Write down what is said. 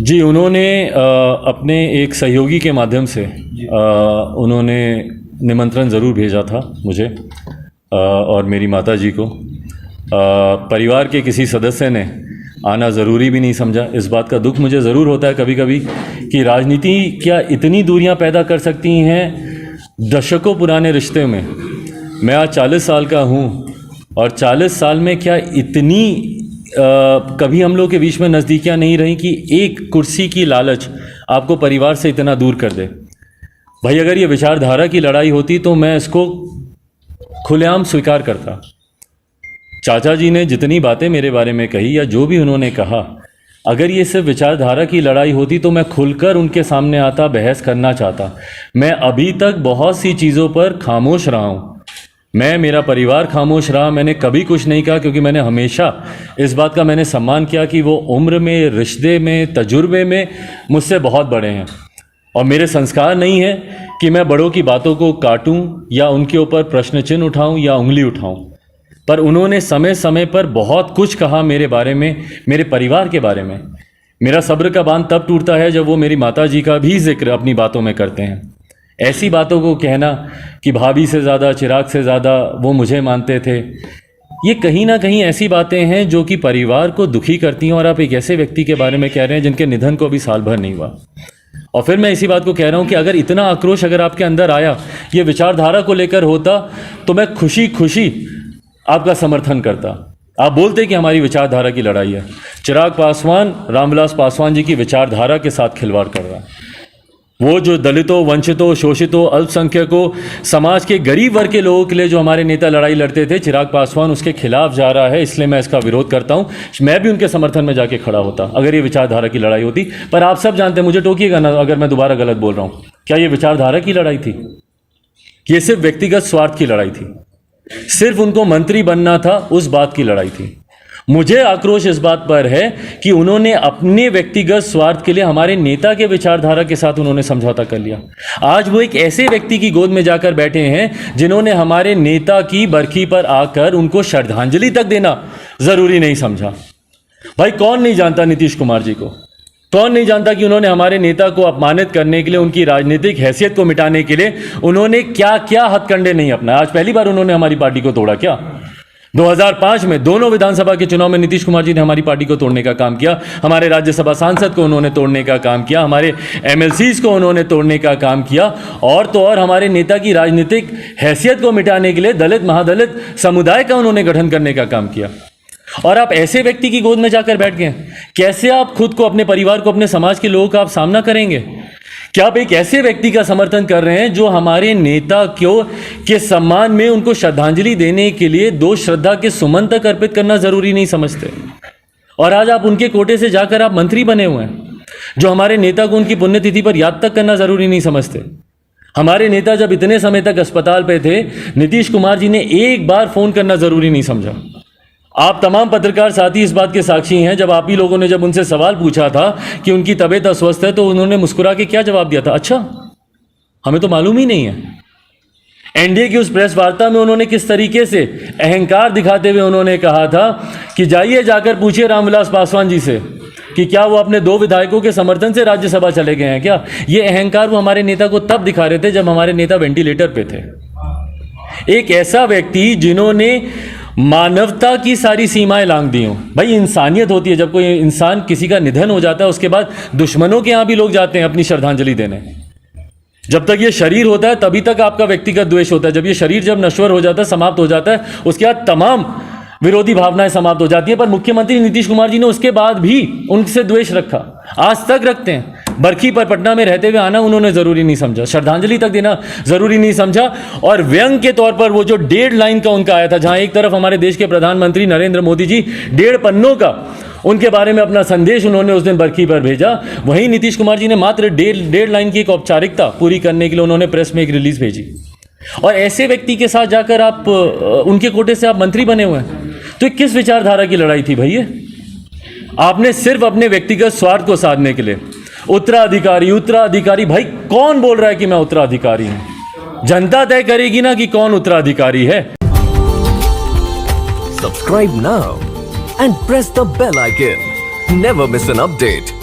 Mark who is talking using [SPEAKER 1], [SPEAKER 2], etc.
[SPEAKER 1] जी, उन्होंने अपने एक सहयोगी के माध्यम से उन्होंने निमंत्रण ज़रूर भेजा था मुझे और मेरी माताजी को। परिवार के किसी सदस्य ने आना ज़रूरी भी नहीं समझा। इस बात का दुख मुझे ज़रूर होता है कभी कभी कि राजनीति क्या इतनी दूरियां पैदा कर सकती हैं दशकों पुराने रिश्ते में। मैं आज 40 साल का हूं और 40 साल में क्या इतनी कभी हम लोग के बीच में नज़दीकियां नहीं रही कि एक कुर्सी की लालच आपको परिवार से इतना दूर कर दे। भाई, अगर ये विचारधारा की लड़ाई होती तो मैं इसको खुलेआम स्वीकार करता। चाचा जी ने जितनी बातें मेरे बारे में कही या जो भी उन्होंने कहा, अगर ये सिर्फ विचारधारा की लड़ाई होती तो मैं खुलकर उनके सामने आता, बहस करना चाहता। मैं अभी तक बहुत सी चीज़ों पर खामोश रहा हूँ। मेरा परिवार खामोश रहा। मैंने कभी कुछ नहीं कहा क्योंकि मैंने हमेशा इस बात का मैंने सम्मान किया कि वो उम्र में, रिश्ते में, तजुर्बे में मुझसे बहुत बड़े हैं और मेरे संस्कार नहीं है कि मैं बड़ों की बातों को काटूं या उनके ऊपर प्रश्न चिन्ह उठाऊं या उंगली उठाऊं। पर उन्होंने समय समय पर बहुत कुछ कहा मेरे बारे में, मेरे परिवार के बारे में। मेरा सब्र का बांध तब टूटता है जब वो मेरी माताजी का भी जिक्र अपनी बातों में करते हैं। ऐसी बातों को कहना कि भाभी से ज़्यादा, चिराग से ज़्यादा वो मुझे मानते थे, ये कहीं ना कहीं ऐसी बातें हैं जो कि परिवार को दुखी करती हैं। और आप एक ऐसे व्यक्ति के बारे में कह रहे हैं जिनके निधन को अभी साल भर नहीं हुआ। और फिर मैं इसी बात को कह रहा हूँ कि अगर इतना आक्रोश अगर आपके अंदर आया, ये विचारधारा को लेकर होता, तो मैं खुशी खुशी आपका समर्थन करता। आप बोलते कि हमारी विचारधारा की लड़ाई है। चिराग पासवान रामविलास पासवान जी की विचारधारा के साथ खिलवाड़ कर रहा है। वो जो दलितों, वंचितों, शोषितों, अल्पसंख्यकों, समाज के गरीब वर्ग के लोगों के लिए जो हमारे नेता लड़ाई लड़ते थे, चिराग पासवान उसके खिलाफ जा रहा है। इसलिए मैं इसका विरोध करता हूँ। मैं भी उनके समर्थन में जाके खड़ा होता अगर ये विचारधारा की लड़ाई होती। पर आप सब जानते हैं, मुझे टोकिएगा ना अगर मैं दोबारा गलत बोल रहा हूँ, क्या ये विचारधारा की लड़ाई थी? ये सिर्फ व्यक्तिगत स्वार्थ की लड़ाई थी। सिर्फ उनको मंत्री बनना था, उस बात की लड़ाई थी। मुझे आक्रोश इस बात पर है कि उन्होंने अपने व्यक्तिगत स्वार्थ के लिए हमारे नेता के विचारधारा के साथ उन्होंने समझौता कर लिया। आज वो एक ऐसे व्यक्ति की गोद में जाकर बैठे हैं जिन्होंने हमारे नेता की बरखी पर आकर उनको श्रद्धांजलि तक देना जरूरी नहीं समझा। भाई, कौन नहीं जानता नीतीश कुमार जी को? कौन नहीं जानता कि उन्होंने हमारे नेता को अपमानित करने के लिए, उनकी राजनीतिक हैसियत को मिटाने के लिए उन्होंने क्या क्या हथकंडे नहीं अपनाए। आज पहली बार उन्होंने हमारी पार्टी को तोड़ा क्या? 2005 में दोनों विधानसभा के चुनाव में नीतीश कुमार जी ने हमारी पार्टी को तोड़ने का काम किया। हमारे राज्यसभा सांसद को उन्होंने तोड़ने का काम किया। हमारे एमएलसीज को उन्होंने तोड़ने का काम किया। और तो और हमारे नेता की राजनीतिक हैसियत को मिटाने के लिए दलित, महादलित समुदाय का उन्होंने गठन करने का काम किया। और आप ऐसे व्यक्ति की गोद में जाकर बैठ गए। कैसे आप खुद को, अपने परिवार को, अपने समाज के लोगों का आप सामना करेंगे? क्या आप एक ऐसे व्यक्ति का समर्थन कर रहे हैं जो हमारे नेता के सम्मान में उनको श्रद्धांजलि देने के लिए 2 श्रद्धा के सुमन तक अर्पित करना जरूरी नहीं समझते? और आज आप उनके कोटे से जाकर आप मंत्री बने हुए हैं जो हमारे नेता को उनकी पुण्यतिथि पर याद तक करना जरूरी नहीं समझते। हमारे नेता जब इतने समय तक अस्पताल पे थे, नीतीश कुमार जी ने एक बार फोन करना जरूरी नहीं समझा। आप तमाम पत्रकार साथी इस बात के साक्षी हैं। जब आप ही लोगों ने जब उनसे सवाल पूछा था कि उनकी तबीयत अस्वस्थ है, तो उन्होंने मुस्कुरा के क्या जवाब दिया था? अच्छा, हमें तो मालूम ही नहीं है। एनडीए की उस प्रेस वार्ता में उन्होंने किस तरीके से अहंकार दिखाते हुए उन्होंने कहा था कि जाइए जाकर पूछिए रामविलास पासवान जी से कि क्या वो अपने 2 विधायकों के समर्थन से राज्यसभा चले गए हैं क्या? ये अहंकार वो हमारे नेता को तब दिखा रहे थे जब हमारे नेता वेंटिलेटर पे थे। एक ऐसा व्यक्ति जिन्होंने मानवता की सारी सीमाएं लांघ दी हों। भाई, इंसानियत होती है। जब कोई इंसान, किसी का निधन हो जाता है, उसके बाद दुश्मनों के यहां भी लोग जाते हैं अपनी श्रद्धांजलि देने। जब तक ये शरीर होता है तभी तक आपका व्यक्तिगत द्वेष होता है। जब ये शरीर जब नश्वर हो जाता है, समाप्त हो जाता है, उसके बाद तमाम विरोधी भावनाएं समाप्त हो जाती है। पर मुख्यमंत्री नीतीश कुमार जी ने उसके बाद भी उनसे द्वेष रखा, आज तक रखते हैं। बरखी पर पटना में रहते हुए आना उन्होंने जरूरी नहीं समझा, श्रद्धांजलि तक देना जरूरी नहीं समझा। और व्यंग के तौर पर वो जो 1.5 लाइन का उनका आया था, जहां एक तरफ हमारे देश के प्रधानमंत्री नरेंद्र मोदी जी 1.5 पन्नों का उनके बारे में अपना संदेश उन्होंने उस दिन बरखी पर भेजा, वहीं नीतीश कुमार जी ने मात्र 1.5 लाइन की एक औपचारिकता पूरी करने के लिए उन्होंने प्रेस में एक रिलीज भेजी। और ऐसे व्यक्ति के साथ जाकर आप उनके कोटे से आप मंत्री बने हुए हैं, तो किस विचारधारा की लड़ाई थी भैया? आपने सिर्फ अपने व्यक्तिगत स्वार्थ को साधने के लिए उत्तराधिकारी। भाई, कौन बोल रहा है कि मैं उत्तराधिकारी हूं? जनता तय करेगी ना कि कौन उत्तराधिकारी है।
[SPEAKER 2] Subscribe now and press the bell icon. Never miss an update.